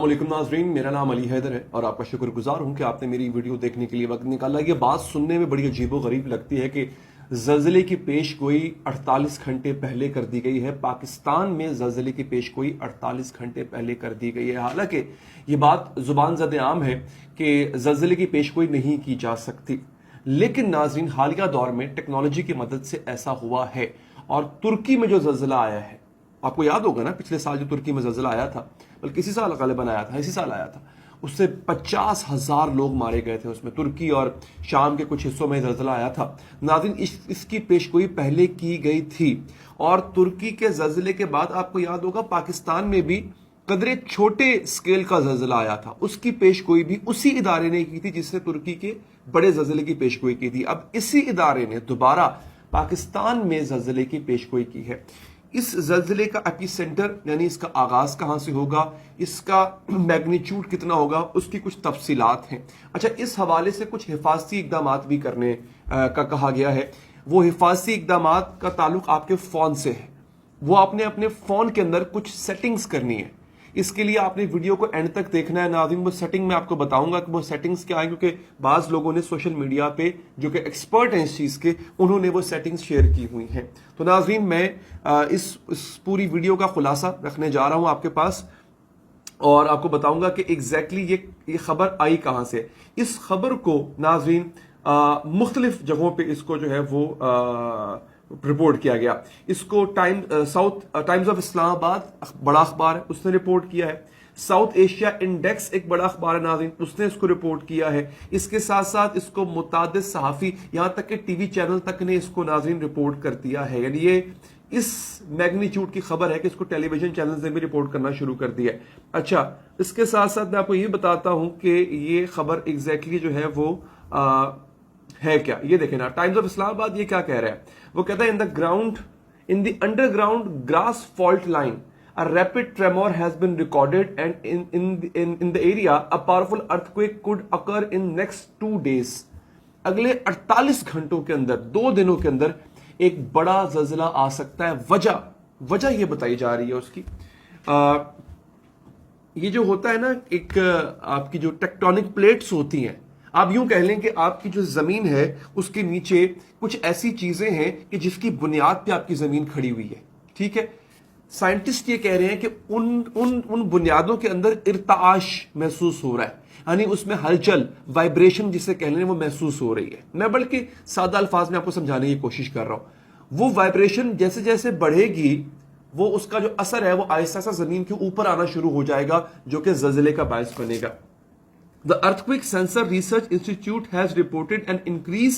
अस्सलामुअलैकुम नाज़रीन, मेरा नाम अली हैदर है और आपका शुक्रगुजार हूं कि आपने मेरी वीडियो देखने के लिए वक्त निकाला। ये बात सुनने में बड़ी अजीबोगरीब लगती है कि ज़लज़ले की पेशगोई 48 घंटे पहले कर दी गई है। पाकिस्तान में ज़लज़ले की पेशगोई 48 घंटे पहले कर दी गई है। हालांकि ये बात ज़ुबान ज़द आम है कि ज़लज़ले की पेशगोई नहीं की जा सकती, लेकिन नाज़रीन हालिया दौर में टेक्नोलॉजी की मदद से ऐसा हुआ है। और तुर्की में जो ज़लज़ला आया है, आपको याद होगा ना, पिछले साल जो तुर्की में ज़लज़ला आया था, बल्कि इसी साल ग़ालिबन आया था, इसी साल आया था, उससे 50,000 लोग मारे गए थे। उसमें तुर्की और शाम के कुछ हिस्सों में ज़लज़ला आया था। नाज़रीन इसकी पेशगोई पहले की गई थी और तुर्की के ज़लज़ले के बाद आपको याद होगा पाकिस्तान में भी कदरे छोटे स्केल का ज़लज़ला आया था, उसकी पेशगोई भी उसी इदारे ने की थी जिसने तुर्की के बड़े ज़लज़ले की पेशगोई की थी। अब इसी इदारे ने दोबारा पाकिस्तान में ज़लज़ले की पेशगोई की है। इस ज़लज़ले का एपी सेंटर यानी इसका आगाज़ कहाँ से होगा, इसका मैग्नीट्यूड कितना होगा, उसकी कुछ तफसीलात हैं। अच्छा, इस हवाले से कुछ हिफाजती इक़दाम भी करने का कहा गया है। वो हिफाजती इक़दाम का ताल्लुक आपके फ़ोन से है। वो आपने अपने फ़ोन के अंदर कुछ सेटिंग्स करनी है। इसके लिए आपने वीडियो को एंड तक देखना है नाज़रीन। वो सेटिंग मैं आपको बताऊंगा कि वो सेटिंग्स क्या है, क्योंकि बाज़ लोगों ने सोशल मीडिया पे जो कि एक्सपर्ट हैं इस चीज़ के, उन्होंने वो सेटिंग्स शेयर की हुई हैं। तो नाज़रीन मैं इस पूरी वीडियो का खुलासा रखने जा रहा हूं आपके पास और आपको बताऊंगा कि एग्जैक्टली ये खबर आई कहां से। इस खबर को नाज़रीन मुख्तलिफ जगहों पे इसको जो है वो रिपोर्ट किया गया। इसको टाइम्स ऑफ इस्लामाबाद बड़ा अखबार है, उसने रिपोर्ट किया है। साउथ एशिया इंडेक्स एक बड़ा अखबार है नाज़रीन, उसने इसको रिपोर्ट किया है। इसके साथ साथ इसको मुतादिद सहाफ़ी, यहां तक कि टीवी चैनल तक ने इसको नाज़रीन रिपोर्ट कर दिया है। यानी ये इस मैग्नीट्यूड की खबर है कि इसको टेलीविजन चैनल ने भी रिपोर्ट करना शुरू कर दिया है। अच्छा, इसके साथ साथ मैं आपको ये बताता हूं कि ये खबर एग्जैक्टली जो है वो है क्या। ये देखें ना, टाइम्स ऑफ इस्लामाबाद ये क्या कह रहा है। वो कहता है in the underground grass fault line a rapid tremor has been recorded and in the area a powerful earthquake could occur in next 2 days। अगले 48 घंटों के अंदर, 2 दिनों के अंदर एक बड़ा ज़लज़ला आ सकता है। वजह ये बताई जा रही है उसकी। ये जो होता है ना, एक आपकी जो टेक्टोनिक प्लेट्स होती हैं, आप यूं कह लें कि आपकी जो जमीन है उसके नीचे कुछ ऐसी चीजें हैं कि जिसकी बुनियाद पे आपकी जमीन खड़ी हुई है। ठीक है, साइंटिस्ट ये कह रहे हैं कि उन बुनियादों के अंदर इर्ताश महसूस हो रहा है, यानी उसमें हलचल, वाइब्रेशन जिसे कह रहे हैं वो महसूस हो रही है। मैं बल्कि सादा अल्फाज में आपको समझाने की कोशिश कर रहा हूं। वो वाइब्रेशन जैसे जैसे बढ़ेगी, वो उसका जो असर है वो आहिस्ता आहिस्ता जमीन के ऊपर आना शुरू हो जाएगा, जो कि ज़लज़ले का बायस बनेगा। The Earthquake Sensor Research Institute has reported an increase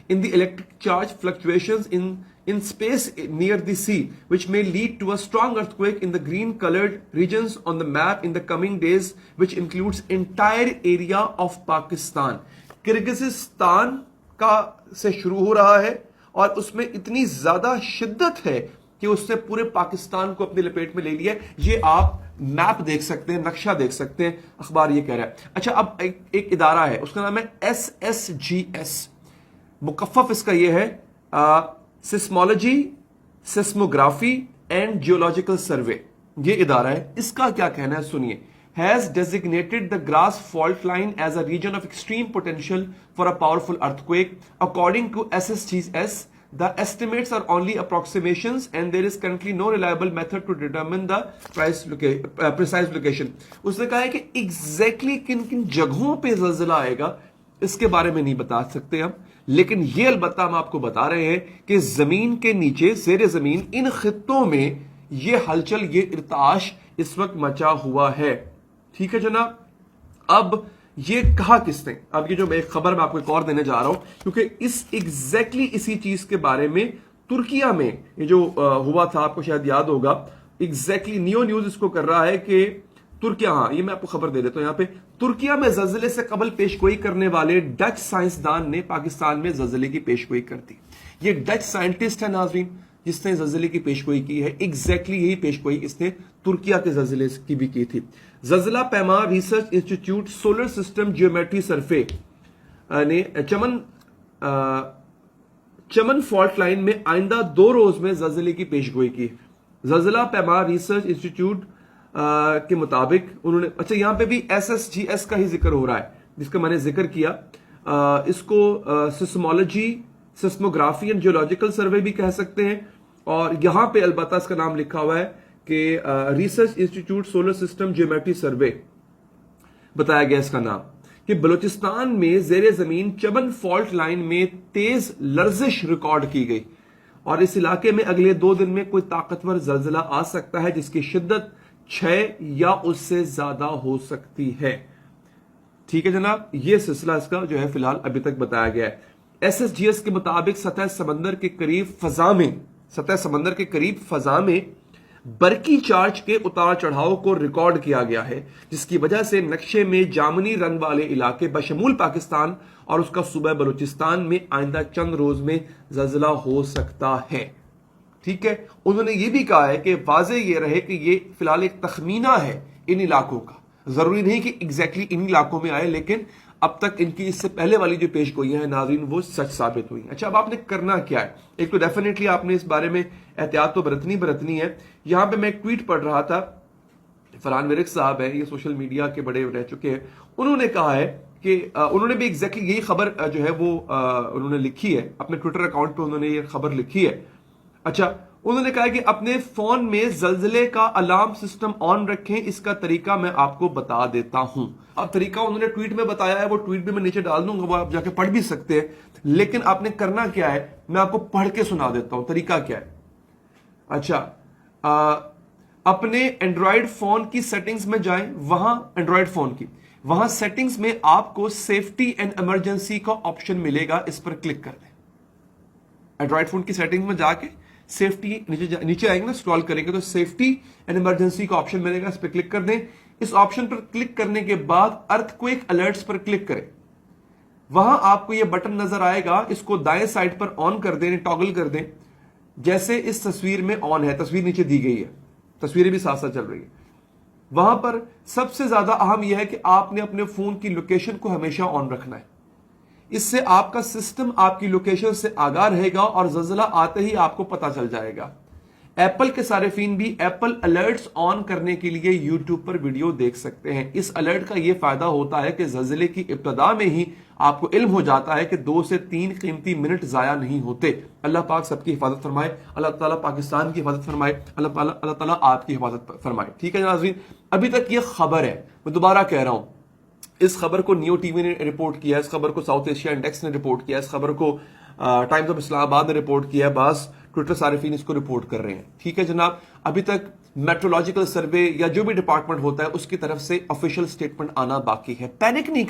in the electric charge fluctuations in space near the sea, which may lead to a strong earthquake in the green-colored regions on the map in the coming days, which includes entire area of Pakistan। Kyrgyzstan का से शुरू हो रहा है और उसमें इतनी ज्यादा शिद्दत है कि उसने पूरे पाकिस्तान को अपनी लपेट में ले लिया है। ये आप मैप देख सकते हैं, नक्शा देख सकते हैं, अखबार ये कह रहा है। अच्छा, अब एक इदारा है, उसका नाम है SSGS, मुकफ़फ़ इसका ये है सिस्मोलॉजी, सिस्मोग्राफी एंड जियोलॉजिकल सर्वे। ये इदारा है, इसका क्या कहना है सुनिए। has designated the Grass fault line as a region of extreme potential for a powerful earthquake. According to SSGS, the estimates are only approximations and there is currently no reliable method to determine the precise location। उसने कहा है कि exactly किन किन जगहों पे ज़लज़ला आएगा इसके बारे में नहीं बता सकते हम, लेकिन ये अलबत्ता हम आपको बता रहे हैं कि जमीन के नीचे, ज़ेरे जमीन, इन खित्तों में ये हलचल, ये इर्ताश इस वक्त मचा हुआ है। ठीक है जनाब, अब ये कहा किसने। अब ये जो मैं एक खबर मैं आपको एक और देने जा रहा हूं, क्योंकि एग्जैक्टली इसी चीज के बारे में तुर्किया में ये जो हुआ था, आपको शायद याद होगा, एग्जैक्टली नियो न्यूज इसको कर रहा है कि तुर्किया, हाँ ये मैं आपको खबर दे देता हूं। यहां पे तुर्किया में ज़लज़ले से कबल पेशगोई करने वाले डच साइंसदान ने पाकिस्तान में ज़लज़ले की पेशगोई कर दी। ये डच साइंटिस्ट है नाज़रीन जिसने ज़लज़ले की पेशगोई की है। एग्जैक्टली यही पेशगोई इसने तुर्किया के ज़लज़ले की भी की थी। ज़लज़ला पैमा research institute solar system geometry survey ने चमन फॉल्ट लाइन में आइंदा 2 रोज में ज़लज़ले की पेशगोई की। ज़लज़ला पैमा रिसर्च इंस्टीट्यूट کے مطابق انہوں نے اچھا یہاں پہ بھی SSGS کا ہی ذکر ہو رہا ہے جس کا میں نے ذکر کیا. اس کو سسمولوجی سسموگرافی اینڈ جیولوجیکل سروے بھی کہہ سکتے ہیں. اور یہاں پہ البتہ اس کا نام لکھا ہوا ہے کہ research institute solar system geometry survey بتایا گیا اس کا نام, کہ بلوچستان میں زیر زمین چمن فالٹ لائن میں تیز لرزش ریکارڈ کی گئی اور اس علاقے میں اگلے 2 دن میں کوئی طاقتور زلزلہ آ سکتا ہے جس کی شدت 6 یا اس سے زیادہ ہو سکتی ہے. ٹھیک ہے جناب, یہ سلسلہ اس کا جو ہے فی الحال ابھی تک بتایا گیا ہے. SSGS کے مطابق سطح سمندر کے قریب فضا میں برقی چارج کے اتار چڑھاؤ کو ریکارڈ کیا گیا ہے, جس کی وجہ سے نقشے میں جامنی رنگ والے علاقے بشمول پاکستان اور اس کا صوبہ بلوچستان میں آئندہ چند روز میں زلزلہ ہو سکتا ہے. ٹھیک ہے, انہوں نے یہ بھی کہا ہے کہ واضح یہ رہے کہ یہ فی الحال ایک تخمینہ ہے ان علاقوں کا, ضروری نہیں کہ ایگزیکٹلی ان علاقوں میں آئے, لیکن اب تک ان کی اس سے پہلے والی جو پیش گوئیاں ہیں ناظرین وہ سچ ثابت ہوئی. اچھا, اب آپ نے کرنا کیا ہے؟ ایک تو ڈیفینیٹلی آپ نے اس بارے میں احتیاط تو برتنی ہے. یہاں پہ میں ایک ٹویٹ پڑھ رہا تھا, فرحان ورک صاحب ہیں, یہ سوشل میڈیا کے بڑے رہ چکے ہیں, انہوں نے کہا ہے کہ انہوں نے بھی ایگزیکٹلی یہی خبر جو ہے وہ انہوں نے لکھی ہے اپنے ٹویٹر اکاؤنٹ پہ, انہوں نے یہ خبر لکھی ہے. اچھا, انہوں نے کہا کہ اپنے فون میں زلزلے کا الارم سسٹم آن رکھیں, اس کا طریقہ میں آپ کو بتا دیتا ہوں. اب طریقہ انہوں نے ٹویٹ میں بتایا ہے, وہ ٹویٹ بھی میں نیچے ڈال دوں گا, وہ آپ جا کے پڑھ بھی سکتے ہیں, لیکن آپ نے کرنا کیا ہے میں آپ کو پڑھ کے سنا دیتا ہوں طریقہ کیا ہے. اچھا, اپنے اینڈرائڈ فون کی سیٹنگز میں جائیں, وہاں سیٹنگز میں آپ کو سیفٹی اینڈ ایمرجنسی کا آپشن ملے گا, اس پر کلک کر دیں. اینڈرائڈ فون کی سیٹنگز میں جا کے سیفٹی نیچے آئیں گے نا, اسکرول کریں گے تو سیفٹی اینڈ ایمرجنسی کا آپشن ملے گا, اس پہ کلک کر دیں. اس آپشن پر کلک کرنے کے بعد ارتھ کوئک الرٹس پر کلک کریں. وہاں آپ کو یہ بٹن نظر آئے گا, اس کو دائیں سائڈ پر آن کر دیں, ٹاگل کر دیں, جیسے اس تصویر میں آن ہے, تصویر نیچے دی گئی ہے, تصویریں بھی ساتھ ساتھ چل رہی ہے. وہاں پر سب سے زیادہ اہم یہ ہے کہ آپ نے اپنے فون کی لوکیشن کو ہمیشہ آن رکھنا ہے. اس سے آپ کا سسٹم آپ کی لوکیشن سے آگاہ رہے گا اور زلزلہ آتے ہی آپ کو پتا چل جائے گا. ایپل کے صارفین بھی ایپل الرٹس آن کرنے کے لیے یوٹیوب پر ویڈیو دیکھ سکتے ہیں. اس الرٹ کا یہ فائدہ ہوتا ہے کہ زلزلے کی ابتدا میں ہی آپ کو علم ہو جاتا ہے کہ 2 سے 3 قیمتی منٹ ضائع نہیں ہوتے. اللہ پاک سب کی حفاظت فرمائے, اللہ تعالیٰ پاکستان کی حفاظت فرمائے, اللہ تعالیٰ آپ کی حفاظت فرمائے. ٹھیک ہے ناظرین, ابھی تک یہ خبر ہے, میں دوبارہ کہہ رہا ہوں, اس خبر کو نیو ٹی وی نے رپورٹ کیا, اس خبر کو ساؤتھ ایشیا انڈیکس نے رپورٹ کیا, اس خبر کو ٹائمز آف اسلام آباد نے رپورٹ کیا, بعض ٹویٹر صارفین اس کو رپورٹ کر رہے ہیں. ٹھیک ہے جناب, ابھی تک میٹرولوجیکل سروے یا جو بھی ڈپارٹمنٹ ہوتا ہے اس کی طرف سے آفیشیل سٹیٹمنٹ آنا باقی ہے. پینک نہیں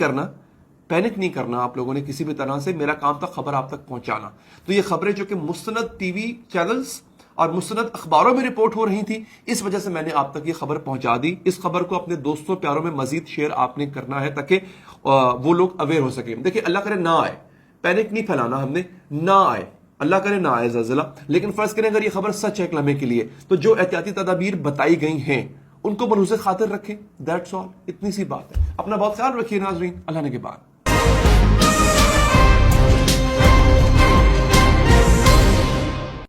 کرنا آپ لوگوں نے کسی بھی طرح سے, میرا کام تھا خبر آپ تک پہنچانا. تو یہ خبریں جو کہ مستند ٹی وی چینلز اور مستند اخباروں میں رپورٹ ہو رہی تھی, اس وجہ سے میں نے آپ تک یہ خبر پہنچا دی. اس خبر کو اپنے دوستوں پیاروں میں مزید شیئر آپ نے کرنا ہے تاکہ وہ لوگ اویئر ہو سکیں. دیکھیں, اللہ کرے نہ آئے, پینک نہیں پھیلانا ہم نے, نہ آئے, اللہ کرے نہ آئے زلزلہ, لیکن فرض کریں اگر یہ خبر سچ ہے ایک لمحے کے لیے, تو جو احتیاطی تدابیر بتائی گئی ہیں ان کو بروز خاطر رکھیں. دیٹس آل, اتنی سی بات ہے. اپنا بہت خیال رکھیے ناظرین, اللہ نے کے بعد.